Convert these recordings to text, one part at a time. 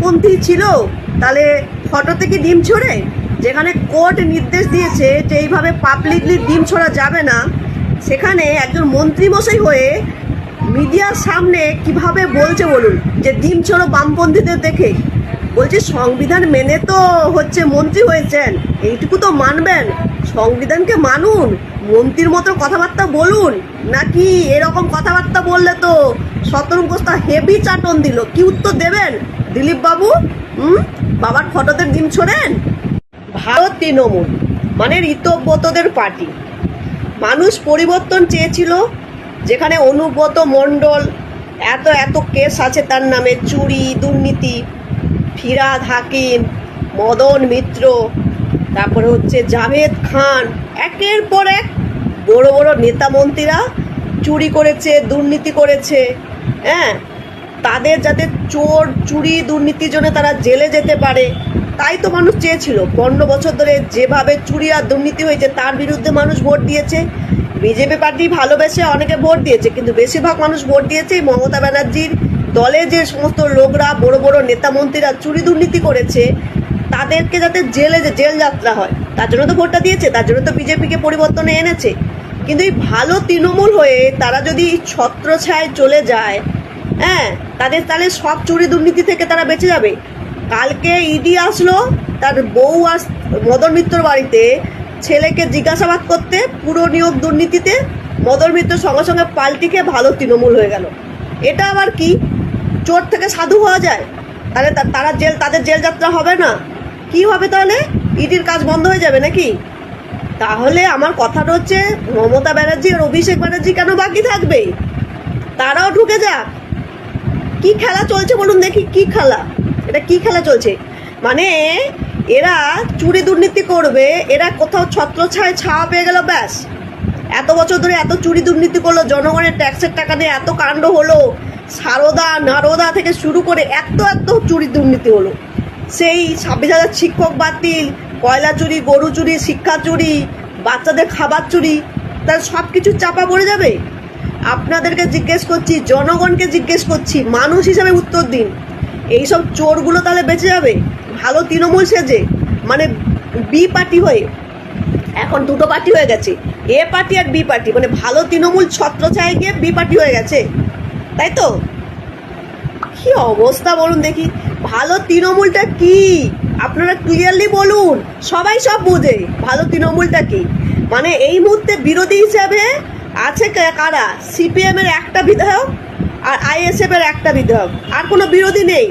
বামপন্থী ছিল তাহলে ফটোতে কি ডিম ছোড়ে? যেখানে কোর্ট নির্দেশ দিয়েছে যে এইভাবে পাবলিকলি ডিম ছোড়া যাবে না, সেখানে একজন মন্ত্রীমশাই হয়ে মিডিয়ার সামনে কিভাবে বলছে বলুন যে ডিম ছোড়ো বামপন্থীদের দেখে? বলছি সংবিধান মেনে তো হচ্ছে মন্ত্রী হয়েছেন, এইটুকু তো মানবেন। সংবিধানকে মানুন, মন্ত্রীর মতো কথাবার্তা বলুন। নাকি এরকম কথাবার্তা বললে তো শতরূপস্থা হেভি চাটন দিল, কি উত্তর দেবেন দিলীপ বাবু? বাবার ফটোতে ডিম ছোড়েন? ভারত তৃণমূল মানে ঋতব্রতদের পার্টি। মানুষ পরিবর্তন চেয়েছিল, যেখানে অনুব্রত মণ্ডল এত এত কেস আছে তার নামে, চুরি দুর্নীতি, ফিরাদ হাকিম, মদন মিত্র, তারপরে হচ্ছে জাভেদ খান, একের পর এক বড় বড় নেতা মন্ত্রীরা চুরি করেছে, দুর্নীতি করেছে। হ্যাঁ, তাদের যাতে চোর চুরি দুর্নীতির জন্য তারা জেলে যেতে পারে, তাই তো মানুষ চেয়েছিল। 15 বছর ধরে যেভাবে চুরি আর দুর্নীতি হয়েছে তার বিরুদ্ধে মানুষ ভোট দিয়েছে। বিজেপি পার্টি ভালোবেসে অনেকে ভোট দিয়েছে, কিন্তু বেশিরভাগ মানুষ ভোট দিয়েছে মমতা ব্যানার্জির দলে যে সমস্ত লোকরা বড় বড় নেতা মন্ত্রীরা চুরি দুর্নীতি করেছে তাদেরকে যাতে জেল যাত্রা হয়, তার জন্য তো ভোটটা দিয়েছে, তার জন্য তো বিজেপিকে পরিবর্তনে এনেছে। কিন্তু এই ভালো তৃণমূল হয়ে তারা যদি ছত্রছায়ায় চলে যায়, হ্যাঁ, তাহলে সব চুরি দুর্নীতি থেকে তারা বেঁচে যাবে। কালকে ইডি আসলো তার বউ মদন মিত্রর বাড়িতে ছেলেকে জিজ্ঞাসাবাদ করতে পুরো নিয়োগ দুর্নীতিতে। মদন মিত্র সঙ্গে সঙ্গে পাল্টি খেয়ে ভালো তৃণমূল হয়ে গেল। এটা আবার কি? চোর থেকে সাধু হওয়া যায়? তাহলে তাদের জেল যাত্রা হবে না? কি হবে তাহলে? ইডির কাজ বন্ধ হয়ে যাবে নাকি? তাহলে আমার কথাটা হচ্ছে, মমতা ব্যানার্জি আর অভিষেক ব্যানার্জি কেন বাকি থাকবে? তারাও ঢুকে যাক। কি খেলা চলছে বলুন দেখি, কি খেলা এটা? কি খেলা চলছে? মানে এরা চুরি দুর্নীতি করবে, এরা কোথাও ছত্রছায়ায় ছাওয়া পেয়ে গেল, ব্যাস। এত বছর ধরে এত চুরি দুর্নীতি করলো, জনগণের ট্যাক্সের টাকা নিয়ে এত কাণ্ড হলো, সারদা নারদা থেকে শুরু করে এত চুরি দুর্নীতি হলো। সেই 26,000 শিক্ষক বাতিল, কয়লা চুরি, গরু চুরি, শিক্ষা চুরি, বাচ্চাদের খাবার চুরি, তার সব কিছু চাপা পড়ে যাবে? আপনাদেরকে জিজ্ঞেস করছি, জনগণকে জিজ্ঞেস করছি, মানুষ হিসাবে উত্তর দিন। এইসব চোরগুলো তাহলে বেঁচে যাবে ভালো তৃণমূল সেজে? মানে বি পার্টি হয়ে, এখন দুটো পার্টি হয়ে গেছে, এ পার্টি আর বি পার্টি। মানে ভালো তৃণমূল ছত্রছায়ায় গিয়ে বি পার্টি হয়ে গেছে, তাই তো? কি অবস্থা বলুন দেখি। ভালো তৃণমূলটা কি আপনারা ক্লিয়ারলি বলুন, সবাই সব বোঝে ভালো তৃণমূলটা কি। মানে এই মুহূর্তে বিরোধী হিসাবে আছে কারা? সিপিএম এর একটা বিধায়ক আর আইএসএফ এর একটা বিধায়ক, আর কোনো বিরোধী নেই।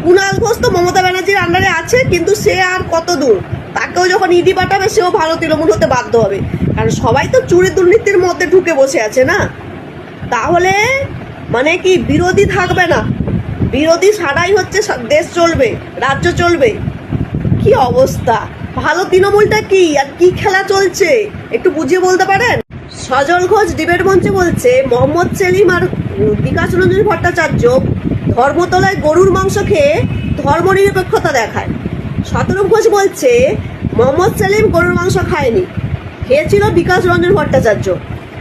কুণাল ঘোষ তো মমতা ব্যানার্জির আন্ডারে আছে, কিন্তু সে আর কত দূর? তাকেও যখন ইডি পাঠাবে সেও ভালো তৃণমূল হতে বাধ্য হবে, কারণ সবাই তো চুরি দুর্নীতির মধ্যে ঢুকে বসে আছে না। তাহলে মানে কি বিরোধী থাকবে না? বিরোধী ছাড়াই হচ্ছে দেশ চলবে, রাজ্য চলবে? কি অবস্থা! ভালো তৃণমূলটা কি আর কি খেলা চলছে একটু বুঝিয়ে বলতে পারেন? সজল ঘোষ ডিবেট মঞ্চে বলছে মোহাম্মদ সেলিম আর বিকাশ রঞ্জন ভট্টাচার্য ধর্মতলায় গরুর মাংস খেয়ে ধর্মনিরপেক্ষতা দেখায়। শতরূপ ঘোষ বলছে মোহাম্মদ সেলিম গরুর মাংস খায়নি, খেয়েছিল বিকাশ রঞ্জন ভট্টাচার্য।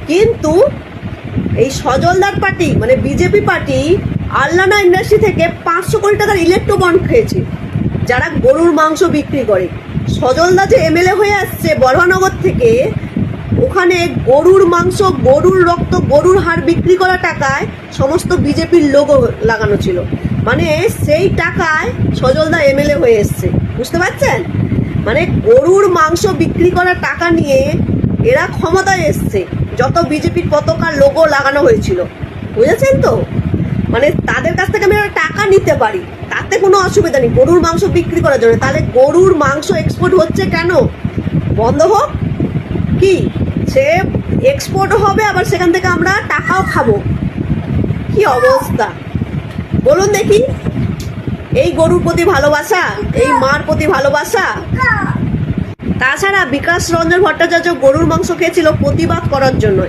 কিন্তু এই সজলদার পার্টি মানে বিজেপি পার্টি আল্লানা ইন্ডাস্ট্রি থেকে 500 কোটি টাকার ইলেকট্রো বন্ড খেয়েছে, যারা গরুর মাংস বিক্রি করে। সজলদা যে এমএলএ হয়ে আসছে বড়নগর থেকে, ওখানে গরুর মাংস, গরুর রক্ত, গরুর হাড় বিক্রি করা টাকায় সমস্ত বিজেপির লোগো লাগানো ছিল। মানে সেই টাকায় সজলদা এমএলএ হয়ে এসছে, বুঝতে পারছেন? মানে গরুর মাংস বিক্রি করা টাকা নিয়ে এরা ক্ষমতায় এসছে, যত বিজেপির পতাকার লোগো লাগানো হয়েছিল, বুঝেছেন তো? মানে তাদের কাছ থেকে আমি টাকা নিতে পারি, তাতে কোনো অসুবিধা নেই গরুর মাংস বিক্রি করার জন্য। তাহলে গরুর মাংস এক্সপোর্ট হচ্ছে কেন? বন্ধ হোক, কি সে এক্সপোর্ট হবে, আবার সেখান থেকে আমরা টাকাও খাবো। কি অবস্থা বলুন দেখি। এই গরুর প্রতি ভালোবাসা, এই মার প্রতি ভালোবাসা। তাছাড়া বিকাশ রঞ্জন ভট্টাচার্য গরুর মাংস খেয়েছিল প্রতিবাদ করার জন্য।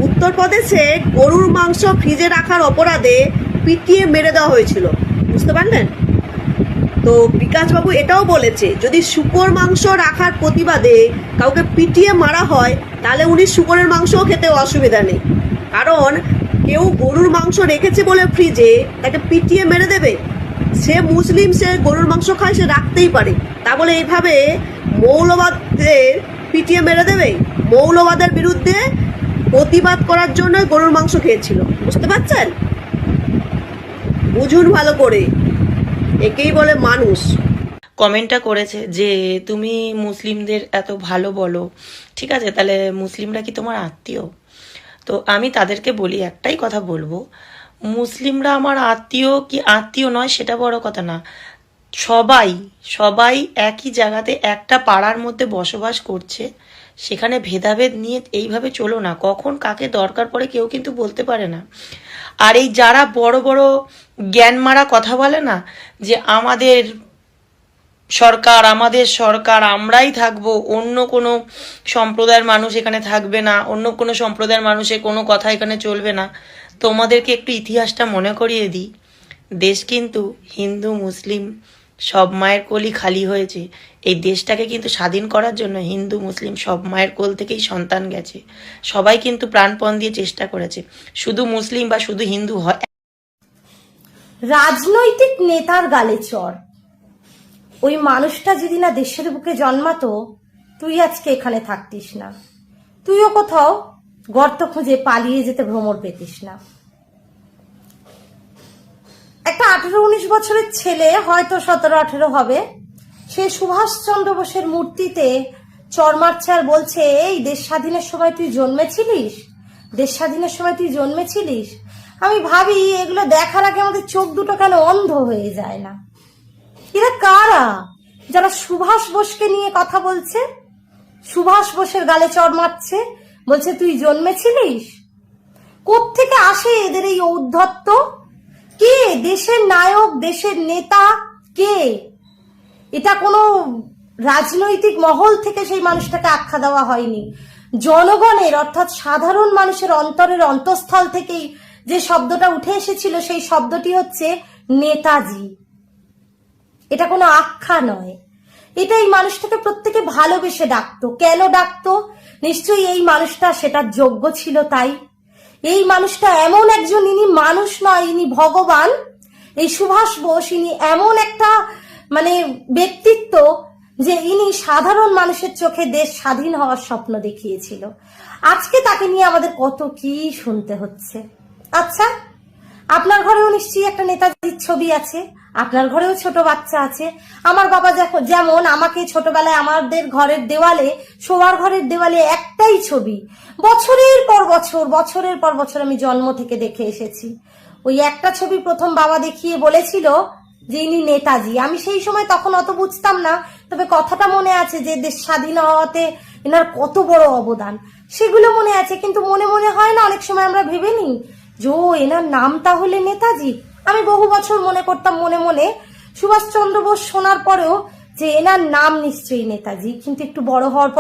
উত্তরপ্রদেশে গরুর মাংস ফ্রিজে রাখার অপরাধে পিটিয়ে মেরে দেওয়া হয়েছিল, বুঝতে পারলেন তো? বিকাশবাবু এটাও বলেছে, যদি শূকর মাংস রাখার প্রতিবাদে কাউকে পিটিয়ে মারা হয়, তাহলে উনি শূকরের মাংসও খেতে অসুবিধা নেই। কারণ কেউ গরুর মাংস রেখেছে বলে ফ্রিজে তাকে পিটিয়ে মেরে দেবে? সে মুসলিম, সে গরুর মাংস খায়, সে রাখতেই পারে। তা বলে এইভাবে মৌলবাদদের পিটিয়ে মেরে দেবে? মৌলবাদের বিরুদ্ধে প্রতিবাদ করার জন্য গরুর মাংস খেয়েছিল, বুঝতে পারছেন? বুঝুন ভালো করে, একেই বলে মানুষ। কমেন্টটা করেছে যে তুমি মুসলিমদের এত ভালো বলো, ঠিক আছে, তাহলে মুসলিমরা কি তোমার আত্মীয়? তো আমি তাদেরকে বলি, একটাই কথা বলবো, মুসলিমরা আমার আত্মীয় কি আত্মীয় নয় সেটা বড় কথা না, সবাই সবাই একই জায়গাতে একটা পাড়ার মধ্যে বসবাস করছে, সেখানে ভেদাভেদ নিয়ে এইভাবে চলো না। কখন কাকে দরকার পড়ে কেউ কিন্তু বলতে পারে না। আর এই যারা বড় বড় জ্ঞান মারা কথা বলে না, যে আমাদের সরকার আমরাই থাকবো, অন্য কোনো সম্প্রদায়ের মানুষ এখানে থাকবে না, অন্য কোনো সম্প্রদায়ের মানুষের কোনো কথা এখানে চলবে না, তোমাদেরকে একটু ইতিহাসটা মনে করিয়ে দিই। দেশ কিন্তু হিন্দু মুসলিম সব মায়ের কোলই খালি হয়েছে। এই দেশটাকে কিন্তু স্বাধীন করার জন্য হিন্দু মুসলিম সব মায়ের কোল থেকেই সন্তান গেছে, সবাই কিন্তু প্রাণপণ দিয়ে চেষ্টা করেছে। শুধু মুসলিম বা শুধু হিন্দু হয়। রাজনৈতিক নেতার গালে চড়, ওই মানুষটা যদি না দেশের বুকে জন্মাতো, তুই আজকে এখানে থাকতিস না, তুইও কোথাও গর্ত খুঁজে পালিয়ে যেতে ভ্রমর পেতিস না। একটা 18-19 বছরের ছেলে, হয়তো 17-18 হবে, সে সুভাষচন্দ্র বোসের মূর্তিতে চড় মারছে আর বলছে, এই দেশ স্বাধীনের সময় তুই জন্মেছিলিস, দেশ স্বাধীনের সময় তুই জন্মেছিলিস। আমি ভাবি এগুলো দেখার আগে আমাদের চোখ দুটো কেন অন্ধ হয়ে যায় না? এরা কারা যারা সুভাষ বোসকে নিয়ে কথা বলছে, সুভাষ বোসের গালে চড় মারছে, বলছে তুই জন্মেছিলিস? কোত্থেকে আসে এদের এই ঔদ্ধত্য? কে দেশের নায়ক, দেশের নেতা কে? এটা কোনো রাজনৈতিক মহল থেকে সেই মানুষটাকে আখ্যা দেওয়া হয়নি, জনগণের অর্থাৎ সাধারণ মানুষের অন্তরের অন্তঃস্থল থেকেই যে শব্দটা উঠে এসেছিল, সেই শব্দটি হচ্ছে নেতাজি। এটা কোনো আখ্যা নয়, এটা এই মানুষটাকে প্রত্যেকে ভালোবেসে ডাকতো। কেন ডাকতো? নিশ্চয়ই এই মানুষটা সেটার যোগ্য ছিল তাই। এই মানুষটা এমন একজন, ইনি মানুষ নয়, ইনি ভগবান। এই সুভাষ বোস, ইনি এমন একটা ব্যক্তিত্ব যে ইনি সাধারণ মানুষের চোখে দেশ স্বাধীন হওয়ার স্বপ্ন দেখিয়েছিল। আজকে তাকে নিয়ে আমাদের কত কি শুনতে হচ্ছে। আচ্ছা, আপনার ঘরেও নিশ্চয়ই একটা নেতাজির ছবি আছে, আপনার ঘরেও ছোট বাচ্চা আছে। আমার বাবা যেমন আমাকে ছোটবেলায় আমাদের ঘরের দেওয়ালে, শোয়ার ঘরের দেওয়ালে একটাই ছবি বছরের পর বছর আমি জন্ম থেকে দেখে এসেছি। ওই একটা ছবি প্রথম বাবা দেখিয়ে বলেছিল যে ইনি নেতাজি। আমি সেই সময় তখন অত বুঝতাম না, তবে কথাটা মনে আছে যে দেশ স্বাধীন হওয়াতে এনার কত বড় অবদান, সেগুলো মনে আছে। কিন্তু মনে মনে হয় না অনেক সময় আমরা ভেবে নিই যে এনার নাম তাহলে নেতাজি। আমি বহু বছর মনে করতাম মনে মনে, সুভাষচন্দ্র বোস শোনার পরেও, যে এনার নাম নিশ্চয়ই নেতাজি। কিন্তু একটু বড় হওয়ার পর